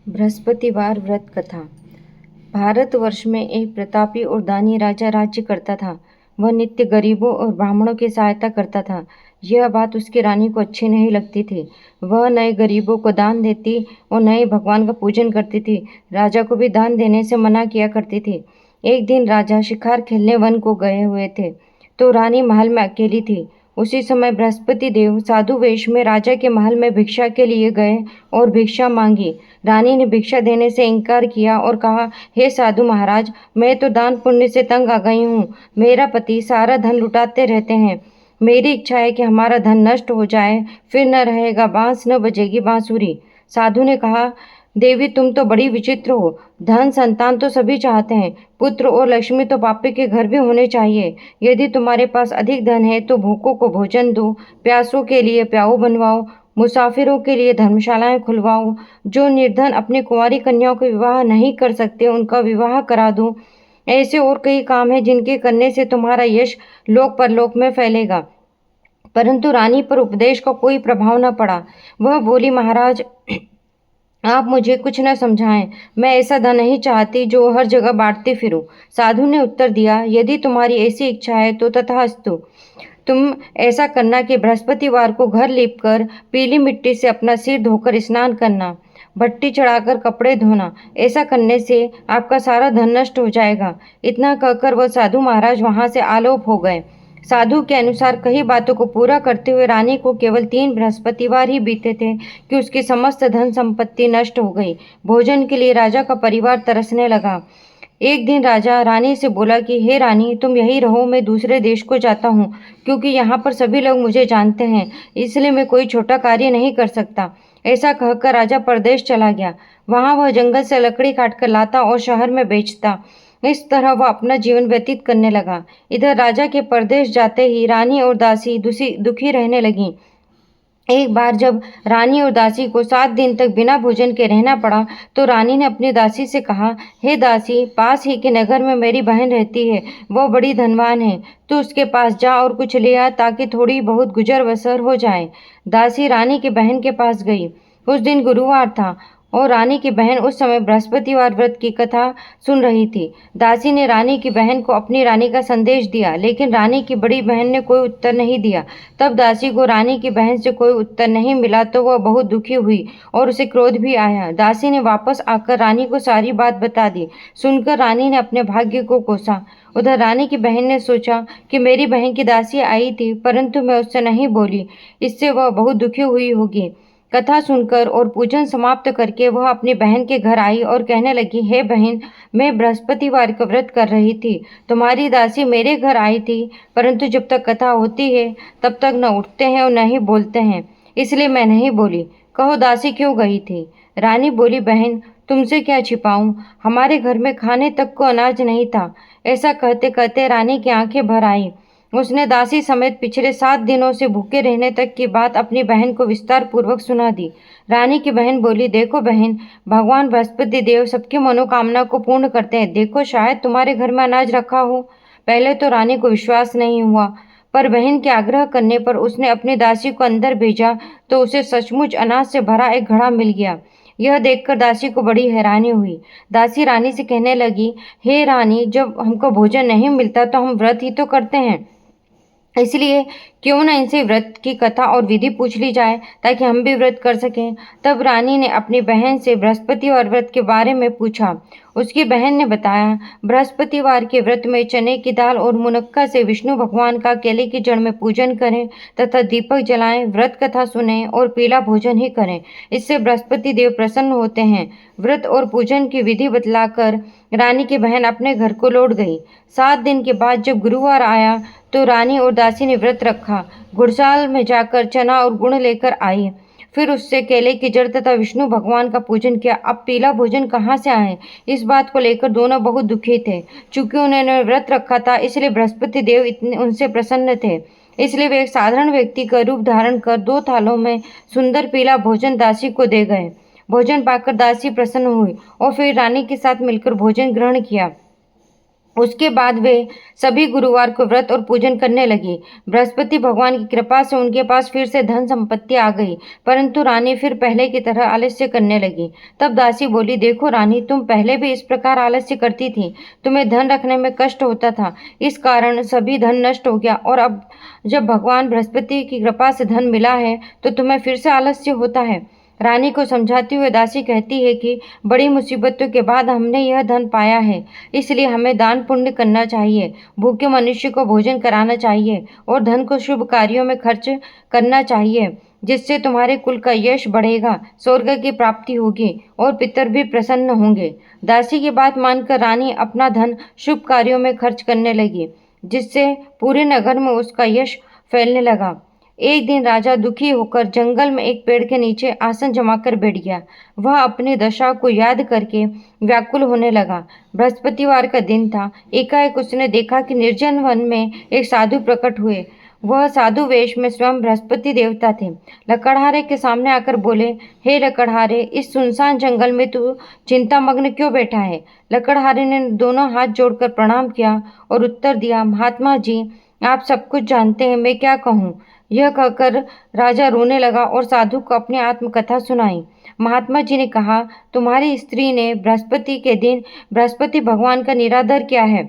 बृहस्पतिवार व्रत कथा। भारतवर्ष में एक प्रतापी और दानी राजा राज्य करता था। वह नित्य गरीबों और ब्राह्मणों की सहायता करता था। यह बात उसकी रानी को अच्छी नहीं लगती थी। वह नए गरीबों को दान देती और नए भगवान का पूजन करती थी। राजा को भी दान देने से मना किया करती थी। एक दिन राजा शिकार खेलने वन को गए हुए थे, तो रानी महल में अकेली थी। उसी समय बृहस्पति देव साधु वेश में राजा के महल में भिक्षा के लिए गए और भिक्षा मांगी। रानी ने भिक्षा देने से इनकार किया और कहा, हे साधु महाराज, मैं तो दान पुण्य से तंग आ गई हूँ। मेरा पति सारा धन लुटाते रहते हैं। मेरी इच्छा है कि हमारा धन नष्ट हो जाए, फिर न रहेगा बांस, न बजेगी बांसुरी। साधु ने कहा, देवी, तुम तो बड़ी विचित्र हो। धन संतान तो सभी चाहते हैं, पुत्र और लक्ष्मी तो पापी के घर भी होने चाहिए। यदि तुम्हारे पास अधिक धन है तो भूखों को भोजन दो, प्यासों के लिए प्याऊ बनवाओ, मुसाफिरों के लिए धर्मशालाएं खुलवाओ, जो निर्धन अपनी कुंवारी कन्याओं का विवाह नहीं कर सकते उनका विवाह करा दो। ऐसे और कई काम हैं जिनके करने से तुम्हारा यश लोक परलोक में फैलेगा। परंतु रानी पर उपदेश का कोई प्रभाव न पड़ा। वह बोली, महाराज, आप मुझे कुछ न समझाएं। मैं ऐसा धन नहीं चाहती जो हर जगह बांटती फिरूं। साधु ने उत्तर दिया, यदि तुम्हारी ऐसी इच्छा है तो तथास्तु। तुम ऐसा करना कि बृहस्पतिवार को घर लीपकर पीली मिट्टी से अपना सिर धोकर स्नान करना, भट्टी चढ़ाकर कपड़े धोना। ऐसा करने से आपका सारा धन नष्ट हो जाएगा। इतना कहकर वह साधु महाराज वहां से आलोप हो गए। साधु के अनुसार कई बातों को पूरा करते हुए रानी को केवल 3 बृहस्पतिवार ही बीते थे कि उसकी समस्त धन संपत्ति नष्ट हो गई। भोजन के लिए राजा का परिवार तरसने लगा। एक दिन राजा रानी से बोला कि हे रानी, तुम यहीं रहो, मैं दूसरे देश को जाता हूँ, क्योंकि यहाँ पर सभी लोग मुझे जानते हैं, इसलिए मैं कोई छोटा कार्य नहीं कर सकता। ऐसा कहकर राजा परदेश चला गया। वहाँ वह जंगल से लकड़ी काटकर लाता और शहर में बेचता। इस तरह वह अपना जीवन व्यतीत करने लगा। इधर राजा के परदेश जाते ही रानी और दासी दुखी रहने लगीं। एक बार जब रानी और दासी को 7 दिन तक बिना भोजन के रहना पड़ा, तो रानी ने अपनी दासी से कहा, हे दासी, पास ही के नगर में मेरी बहन रहती है। वह बड़ी धनवान है। तू उसके पास जा और कुछ ले आ, ताकि थोड़ी बहुत गुजर बसर हो जाए। दासी रानी की बहन के पास गई। उस दिन गुरुवार था और रानी की बहन उस समय बृहस्पतिवार व्रत की कथा सुन रही थी। दासी ने रानी की बहन को अपनी रानी का संदेश दिया, लेकिन रानी की बड़ी बहन ने कोई उत्तर नहीं दिया। तब दासी को रानी की बहन से कोई उत्तर नहीं मिला तो वह बहुत दुखी हुई और उसे क्रोध भी आया। दासी ने वापस आकर रानी को सारी बात बता दी। सुनकर रानी ने अपने भाग्य को कोसा। उधर रानी की बहन ने सोचा कि मेरी बहन की दासी आई थी, परंतु मैं उससे नहीं बोली, इससे वह बहुत दुखी हुई होगी। कथा सुनकर और पूजन समाप्त करके वह अपनी बहन के घर आई और कहने लगी, हे बहन, मैं बृहस्पतिवार का व्रत कर रही थी। तुम्हारी दासी मेरे घर आई थी, परंतु जब तक कथा होती है तब तक न उठते हैं और न ही बोलते हैं, इसलिए मैं नहीं बोली। कहो, दासी क्यों गई थी? रानी बोली, बहन, तुमसे क्या छिपाऊं, हमारे घर में खाने तक को अनाज नहीं था। ऐसा कहते कहते रानी की आंखें भर आई। उसने दासी समेत पिछले 7 दिनों से भूखे रहने तक की बात अपनी बहन को विस्तार पूर्वक सुना दी। रानी की बहन बोली, देखो बहन, भगवान बृहस्पति देव सबकी मनोकामना को पूर्ण करते हैं। देखो, शायद तुम्हारे घर में अनाज रखा हो। पहले तो रानी को विश्वास नहीं हुआ, पर बहन के आग्रह करने पर उसने अपनी दासी को अंदर भेजा तो उसे सचमुच अनाज से भरा एक घड़ा मिल गया। यह देखकर दासी को बड़ी हैरानी हुई। दासी रानी से कहने लगी, हे रानी, जब हमको भोजन नहीं मिलता तो हम व्रत ही तो करते हैं, इसलिए क्यों न इनसे व्रत की कथा और विधि पूछ ली जाए, ताकि हम भी व्रत कर सकें। तब रानी ने अपनी बहन से बृहस्पतिवार व्रत के बारे में पूछा। उसकी बहन ने बताया, बृहस्पतिवार के व्रत में चने की दाल और मुनक्का से विष्णु भगवान का केले की जड़ में पूजन करें तथा दीपक जलाएं, व्रत कथा सुनें और पीला भोजन ही करें। इससे बृहस्पति देव प्रसन्न होते हैं। व्रत और पूजन की विधि बतलाकर रानी की बहन अपने घर को लौट गई। 7 दिन के बाद जब गुरुवार आया तो रानी और दासी ने व्रत रखा। घुड़साल में जाकर चना और गुड़ लेकर आई। फिर उससे केले की जड़ तथा विष्णु भगवान का पूजन किया। अब पीला भोजन कहाँ से आए, इस बात को लेकर दोनों बहुत दुखी थे। चूंकि उन्होंने व्रत रखा था, इसलिए बृहस्पति देव इतने उनसे प्रसन्न थे। इसलिए वे एक साधारण व्यक्ति का रूप धारण कर 2 थालों में सुंदर पीला भोजन दासी को दे गए। भोजन पाकर दासी प्रसन्न हुई और फिर रानी के साथ मिलकर भोजन ग्रहण किया। उसके बाद वे सभी गुरुवार को व्रत और पूजन करने लगी। बृहस्पति भगवान की कृपा से उनके पास फिर से धन संपत्ति आ गई, परंतु रानी फिर पहले की तरह आलस्य करने लगी। तब दासी बोली, देखो रानी, तुम पहले भी इस प्रकार आलस्य करती थी, तुम्हें धन रखने में कष्ट होता था, इस कारण सभी धन नष्ट हो गया, और अब जब भगवान बृहस्पति की कृपा से धन मिला है तो तुम्हें फिर से आलस्य होता है। रानी को समझाती हुए दासी कहती है कि बड़ी मुसीबतों के बाद हमने यह धन पाया है, इसलिए हमें दान पुण्य करना चाहिए, भूखे मनुष्य को भोजन कराना चाहिए और धन को शुभ कार्यों में खर्च करना चाहिए, जिससे तुम्हारे कुल का यश बढ़ेगा, स्वर्ग की प्राप्ति होगी और पितर भी प्रसन्न होंगे। दासी की बात मानकर रानी अपना धन शुभ कार्यों में खर्च करने लगी, जिससे पूरे नगर में उसका यश फैलने लगा। एक दिन राजा दुखी होकर जंगल में एक पेड़ के नीचे आसन जमाकर बैठ गया। वह अपनी दशा को याद करके व्याकुल होने लगा। बृहस्पतिवार का दिन था। एकाएक उसने देखा कि निर्जन वन में एक साधु प्रकट हुए। वह साधु वेश में स्वयं बृहस्पति देवता थे। लकड़हारे के सामने आकर बोले, हे लकड़हारे, इस सुनसान जंगल में तू चिंतामग्न क्यों बैठा है? लकड़हारे ने दोनों हाथ जोड़कर प्रणाम किया और उत्तर दिया, महात्मा जी, आप सब कुछ जानते हैं, मैं क्या कहूँ? यह कहकर राजा रोने लगा और साधु को अपनी आत्मकथा सुनाई। महात्मा जी ने कहा, तुम्हारी स्त्री ने बृहस्पति के दिन बृहस्पति भगवान का निरादर किया है,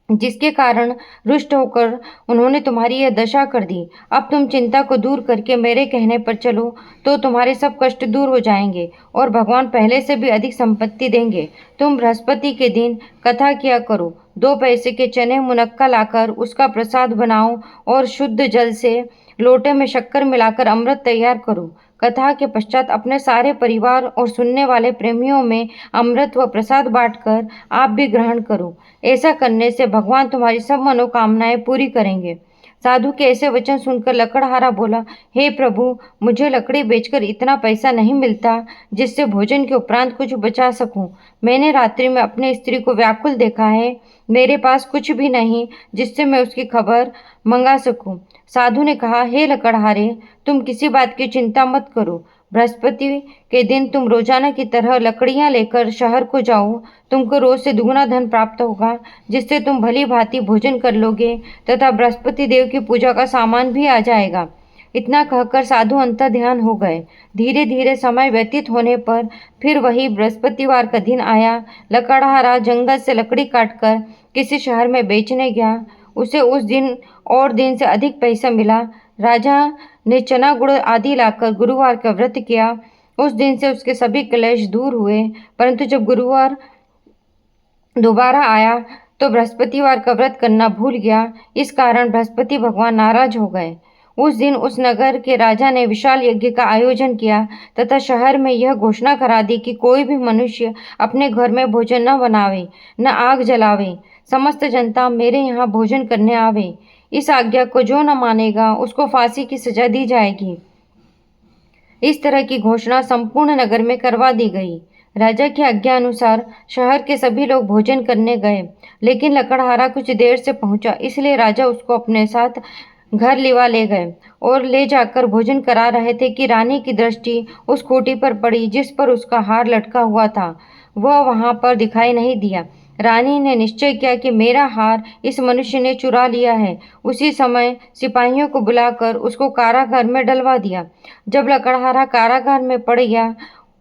जिसके कारण रुष्ट होकर उन्होंने तुम्हारी यह दशा कर दी। अब तुम चिंता को दूर करके मेरे कहने पर चलो तो तुम्हारे सब कष्ट दूर हो जाएंगे और भगवान पहले से भी अधिक संपत्ति देंगे। तुम बृहस्पति के दिन कथा किया करो। 2 पैसे के चने मुनक्का लाकर उसका प्रसाद बनाओ और शुद्ध जल से लोटे में शक्कर मिलाकर अमृत तैयार करो। कथा के पश्चात अपने सारे परिवार और सुनने वाले प्रेमियों में अमृत व प्रसाद बांटकर आप भी ग्रहण करो। ऐसा करने से भगवान तुम्हारी सब मनोकामनाएं पूरी करेंगे। साधु के ऐसे वचन सुनकर लकड़हारा बोला, हे प्रभु, मुझे लकड़ी बेचकर इतना पैसा नहीं मिलता जिससे भोजन के उपरांत कुछ बचा सकूं। मैंने रात्रि में अपनी स्त्री को व्याकुल देखा है, मेरे पास कुछ भी नहीं जिससे मैं उसकी खबर मंगा सकूं। साधु ने कहा, हे लकड़हारे, तुम किसी बात की चिंता मत करो। बृहस्पति के दिन तुम रोजाना की तरह लकड़ियां लेकर शहर को जाओ। तुमको रोज से दुगना धन प्राप्त होगा, जिससे तुम भली भांति भोजन कर लोगे तथा बृहस्पति देव की पूजा का सामान भी आ जाएगा। इतना कहकर साधु अंतर्ध्यान हो गए। धीरे धीरे समय व्यतीत होने पर फिर वही बृहस्पतिवार का दिन आया। लकड़हारा जंगल से लकड़ी काटकर किसी शहर में बेचने गया। उसे उस दिन और दिन से अधिक पैसा मिला। राजा ने चना गुड़ आदि लाकर गुरुवार का व्रत किया। उस दिन से उसके सभी क्लेश दूर हुए, परंतु जब गुरुवार दोबारा आया तो बृहस्पतिवार का व्रत करना भूल गया। इस कारण बृहस्पति भगवान नाराज हो गए। उस दिन उस नगर के राजा ने विशाल यज्ञ का आयोजन किया तथा शहर में यह घोषणा करा दी कि कोई भी मनुष्य अपने घर में भोजन न बनावे, न आग जलावे। समस्त जनता मेरे यहाँ भोजन करने आवे। इस आज्ञा को जो न मानेगा उसको फांसी की सजा दी जाएगी। इस तरह की घोषणा संपूर्ण नगर में करवा दी गई। राजा की आज्ञा अनुसार शहर के सभी लोग भोजन करने गए, लेकिन लकड़हारा कुछ देर से पहुंचा, इसलिए राजा उसको अपने साथ घर लिवा ले गए और ले जाकर भोजन करा रहे थे कि रानी की दृष्टि उस खूंटी पर पड़ी जिस पर उसका हार लटका हुआ था। वह वहां पर दिखाई नहीं दिया। रानी ने निश्चय किया कि मेरा हार इस मनुष्य ने चुरा लिया है। उसी समय सिपाहियों को बुलाकर उसको कारागार में डलवा दिया। जब लकड़हारा कारागार में पड़ गया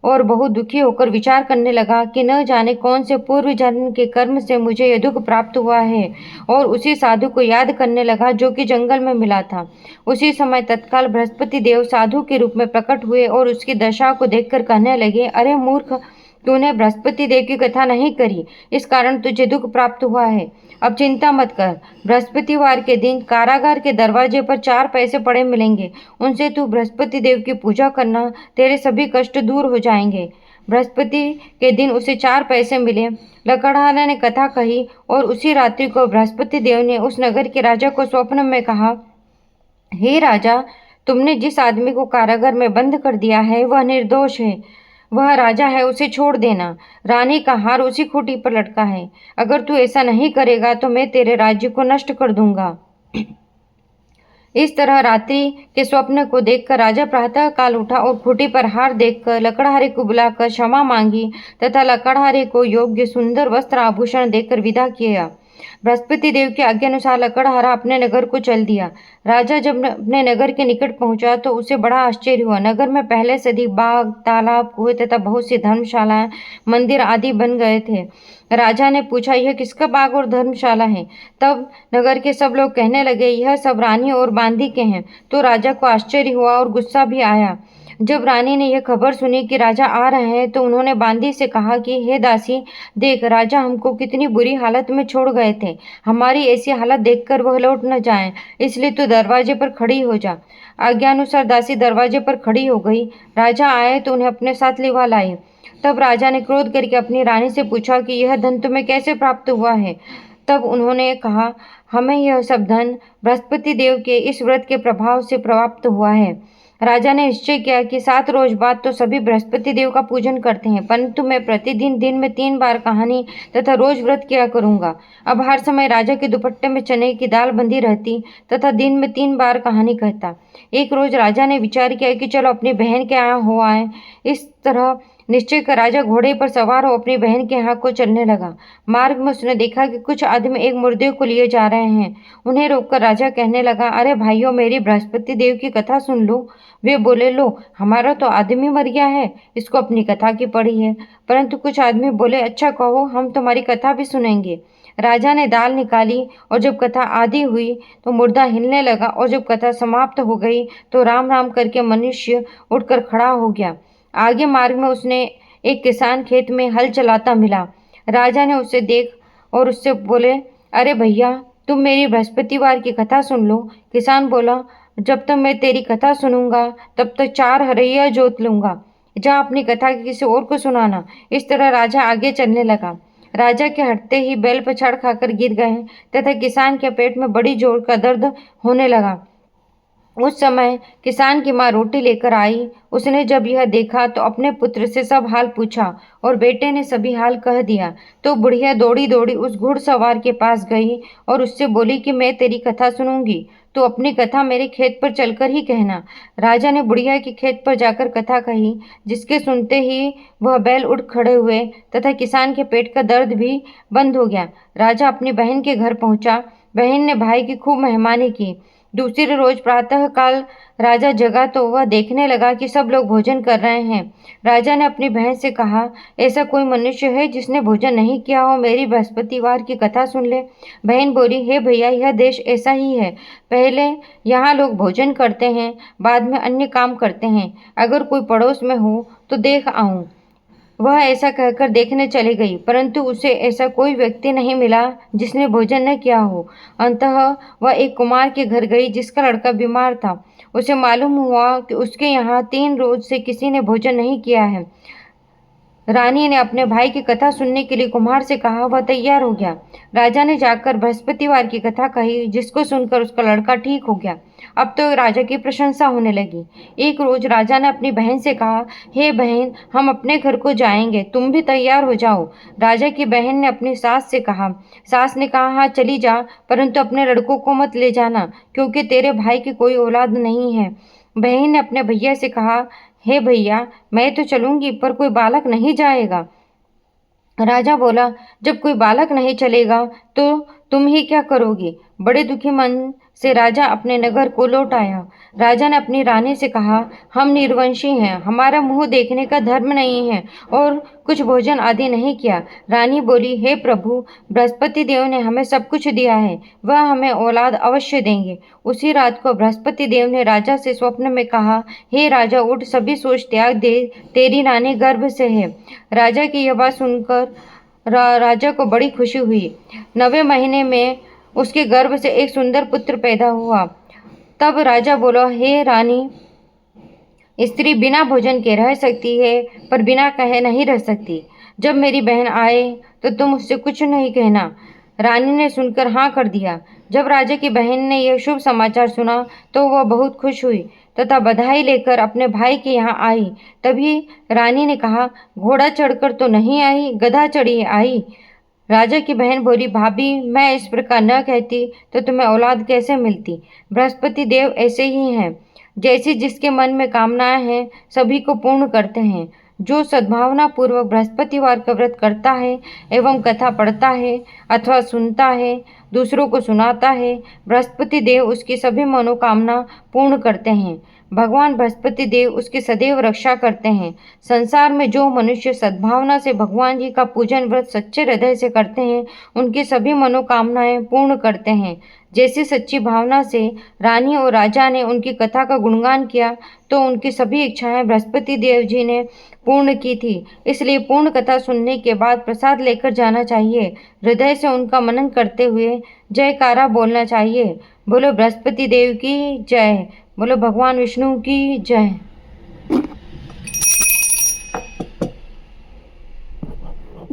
और बहुत दुखी होकर विचार करने लगा कि न जाने कौन से पूर्व जन्म के कर्म से मुझे यह दुख प्राप्त हुआ है, और उसी साधु को याद करने लगा जो कि जंगल में मिला था। उसी समय तत्काल बृहस्पति देव साधु के रूप में प्रकट हुए और उसकी दशा को देखकर कहने लगे, अरे मूर्ख, तूने बृहस्पति देव की कथा नहीं करी, इस कारण तुझे दुख प्राप्त हुआ है। अब चिंता मत कर। बृहस्पतिवार के दिन कारागार के दरवाजे पर 4 पैसे पड़े मिलेंगे, उनसे तू बृहस्पति देव की पूजा करना, तेरे सभी कष्ट दूर हो जाएंगे। बृहस्पति के दिन उसे 4 पैसे मिले। लकड़हारा ने कथा कही और उसी रात्रि को बृहस्पति देव ने उस नगर के राजा को स्वप्न में कहा, हे राजा, तुमने जिस आदमी को कारागार में बंद कर दिया है वह निर्दोष है। वह राजा है, उसे छोड़ देना। रानी का हार उसी खूंटी पर लटका है। अगर तू ऐसा नहीं करेगा तो मैं तेरे राज्य को नष्ट कर दूंगा। इस तरह रात्रि के स्वप्न को देखकर राजा प्रातः काल उठा और खूंटी पर हार देखकर लकड़हारे को बुलाकर क्षमा मांगी तथा लकड़हारे को योग्य सुंदर वस्त्र आभूषण देकर विदा किया। बृहस्पति देव की आज्ञा अनुसार लकड़हारा अपने नगर को चल दिया। राजा जब अपने नगर के निकट पहुंचा तो उसे बड़ा आश्चर्य हुआ। नगर में पहले से अधिक बाग, तालाब, कुएं तथा बहुत सी धर्मशालाएं, मंदिर आदि बन गए थे। राजा ने पूछा, यह किसका बाग और धर्मशाला है? तब नगर के सब लोग कहने लगे, यह सब रानी और बांदी के हैं। तो राजा को आश्चर्य हुआ और गुस्सा भी आया। जब रानी ने यह खबर सुनी कि राजा आ रहे हैं तो उन्होंने बांदी से कहा कि हे दासी, देख, राजा हमको कितनी बुरी हालत में छोड़ गए थे। हमारी ऐसी हालत देखकर वह लौट न जाएं, इसलिए तू दरवाजे पर खड़ी हो जा। आज्ञानुसार दासी दरवाजे पर खड़ी हो गई। राजा आए तो उन्हें अपने साथ लिवा लाई। तब राजा ने क्रोध करके अपनी रानी से पूछा कि यह धन तुम्हें कैसे प्राप्त हुआ है? तब उन्होंने कहा, हमें यह सब धन बृहस्पति देव के इस व्रत के प्रभाव से प्राप्त हुआ है। राजा ने निश्चय किया कि 7 रोज बाद तो सभी बृहस्पति देव का पूजन करते हैं, परंतु मैं प्रतिदिन दिन में 3 बार कहानी तथा रोज व्रत किया करूंगा। अब हर समय राजा के दुपट्टे में चने की दाल बंधी रहती तथा दिन में 3 बार कहानी कहता। एक रोज राजा ने विचार किया कि चलो अपनी बहन के यहाँ हो आए। इस तरह निश्चय कर राजा घोड़े पर सवार हो अपनी बहन के यहाँ को चलने लगा। मार्ग में उसने देखा कि कुछ आदमी एक मुर्दे को लिए जा रहे हैं। उन्हें रोककर राजा कहने लगा, अरे भाइयों, मेरी बृहस्पति देव की कथा सुन लो। वे बोले, लो, हमारा तो आदमी मर गया है, इसको अपनी कथा की पड़ी है। परंतु कुछ आदमी बोले, अच्छा कहो, हम तुम्हारी कथा भी सुनेंगे। राजा ने दाल निकाली और जब कथा आधी हुई तो मुर्दा हिलने लगा और जब कथा समाप्त हो गई तो राम राम करके मनुष्य उठकर खड़ा हो गया। आगे मार्ग में उसने एक किसान खेत में हल चलाता मिला। राजा ने उसे देख और उससे बोले, अरे भैया, तुम मेरी बृहस्पतिवार की कथा सुन लो। किसान बोला, जब तक मैं तेरी कथा सुनूंगा तब तक 4 हरैया जोत लूंगा। जा अपनी कथा किसी और को सुनाना। इस तरह राजा आगे चलने लगा। राजा के हटते ही बैल पछाड़ खाकर गिर गए तथा किसान के पेट में बड़ी जोर का दर्द होने लगा। उस समय किसान की माँ रोटी लेकर आई। उसने जब यह देखा तो अपने पुत्र से सब हाल पूछा और बेटे ने सभी हाल कह दिया। तो बुढ़िया दौड़ी दौड़ी उस घुड़सवार के पास गई और उससे बोली कि मैं तेरी कथा सुनूंगी, तो अपनी कथा मेरे खेत पर चलकर ही कहना। राजा ने बुढ़िया के खेत पर जाकर कथा कही, जिसके सुनते ही वह बैल उठ खड़े हुए तथा किसान के पेट का दर्द भी बंद हो गया। राजा अपनी बहन के घर पहुंचा। बहन ने भाई की खूब मेहमानी की। दूसरे रोज प्रातः काल राजा जगा तो वह देखने लगा कि सब लोग भोजन कर रहे हैं। राजा ने अपनी बहन से कहा, ऐसा कोई मनुष्य है जिसने भोजन नहीं किया हो? मेरी बृहस्पतिवार की कथा सुन ले। बहन बोली, हे भैया, यह देश ऐसा ही है। पहले यहाँ लोग भोजन करते हैं, बाद में अन्य काम करते हैं। अगर कोई पड़ोस में हो तो देख आऊं। वह ऐसा कहकर देखने चली गई, परंतु उसे ऐसा कोई व्यक्ति नहीं मिला जिसने भोजन न किया हो। अंततः वह एक कुमार के घर गई जिसका लड़का बीमार था। उसे मालूम हुआ कि उसके यहाँ 3 रोज से किसी ने भोजन नहीं किया है। रानी ने अपने भाई की कथा सुनने के लिए कुम्हार से कहा। वह तैयार हो गया। राजा ने जाकर बृहस्पतिवार की कथा कही, जिसको सुनकर उसका लड़का ठीक हो गया। अब तो राजा की प्रशंसा होने लगी। एक रोज राजा ने अपनी बहन से कहा, हे बहन, हम अपने घर को जाएंगे, तुम भी तैयार हो जाओ। राजा की बहन ने अपनी सास से कहा। सास ने कहा, हाँ चली जा, परंतु अपने लड़कों को मत ले जाना, क्योंकि तेरे भाई की कोई औलाद नहीं है। बहन ने अपने भैया से कहा, हे भैया, मैं तो चलूंगी, पर कोई बालक नहीं जाएगा। राजा बोला, जब कोई बालक नहीं चलेगा तो तुम ही क्या करोगे? बड़े दुखी मन से राजा अपने नगर को लौट आया। राजा ने अपनी रानी से कहा, हम निर्वंशी हैं, हमारा मुंह देखने का धर्म नहीं है और कुछ भोजन आदि नहीं किया। रानी बोली, हे प्रभु, बृहस्पति देव ने हमें सब कुछ दिया है, वह हमें औलाद अवश्य देंगे। उसी रात को बृहस्पति देव ने राजा से स्वप्न में कहा, हे राजा, उठ, सभी सोच त्याग दे, तेरी रानी गर्भ से है। राजा की यह बात सुनकर राजा को बड़ी खुशी हुई। 9वें महीने में उसके गर्भ से एक सुंदर पुत्र पैदा हुआ। तब राजा बोला, हे रानी, स्त्री बिना भोजन के रह सकती है, पर बिना कहे नहीं रह सकती। जब मेरी बहन आए तो तुम उससे कुछ नहीं कहना। रानी ने सुनकर हाँ कर दिया। जब राजा की बहन ने यह शुभ समाचार सुना तो वह बहुत खुश हुई तथा बधाई लेकर अपने भाई के यहाँ आई। तभी रानी ने कहा, घोड़ा चढ़कर तो नहीं आई, गधा चढ़ी आई। राजा की बहन बोली, भाभी, मैं इस प्रकार न कहती तो तुम्हें औलाद कैसे मिलती। बृहस्पति देव ऐसे ही हैं, जैसे जिसके मन में कामनाएं हैं सभी को पूर्ण करते हैं। जो सद्भावना पूर्वक बृहस्पतिवार का व्रत करता है एवं कथा पढ़ता है अथवा सुनता है, दूसरों को सुनाता है, बृहस्पति देव उसकी सभी मनोकामना पूर्ण करते हैं। भगवान बृहस्पति देव उसकी सदैव रक्षा करते हैं। संसार में जो मनुष्य सद्भावना से भगवान जी का पूजन व्रत सच्चे हृदय से करते हैं, उनकी सभी मनोकामनाएं पूर्ण करते हैं। जैसी सच्ची भावना से रानी और राजा ने उनकी कथा का गुणगान किया, तो उनकी सभी इच्छाएं बृहस्पति देव जी ने पूर्ण की थी। इसलिए पूर्ण कथा सुनने के बाद प्रसाद लेकर जाना चाहिए। हृदय से उनका मनन करते हुए जयकारा बोलना चाहिए। बोलो बृहस्पति देव की जय। बोलो भगवान विष्णु की जय।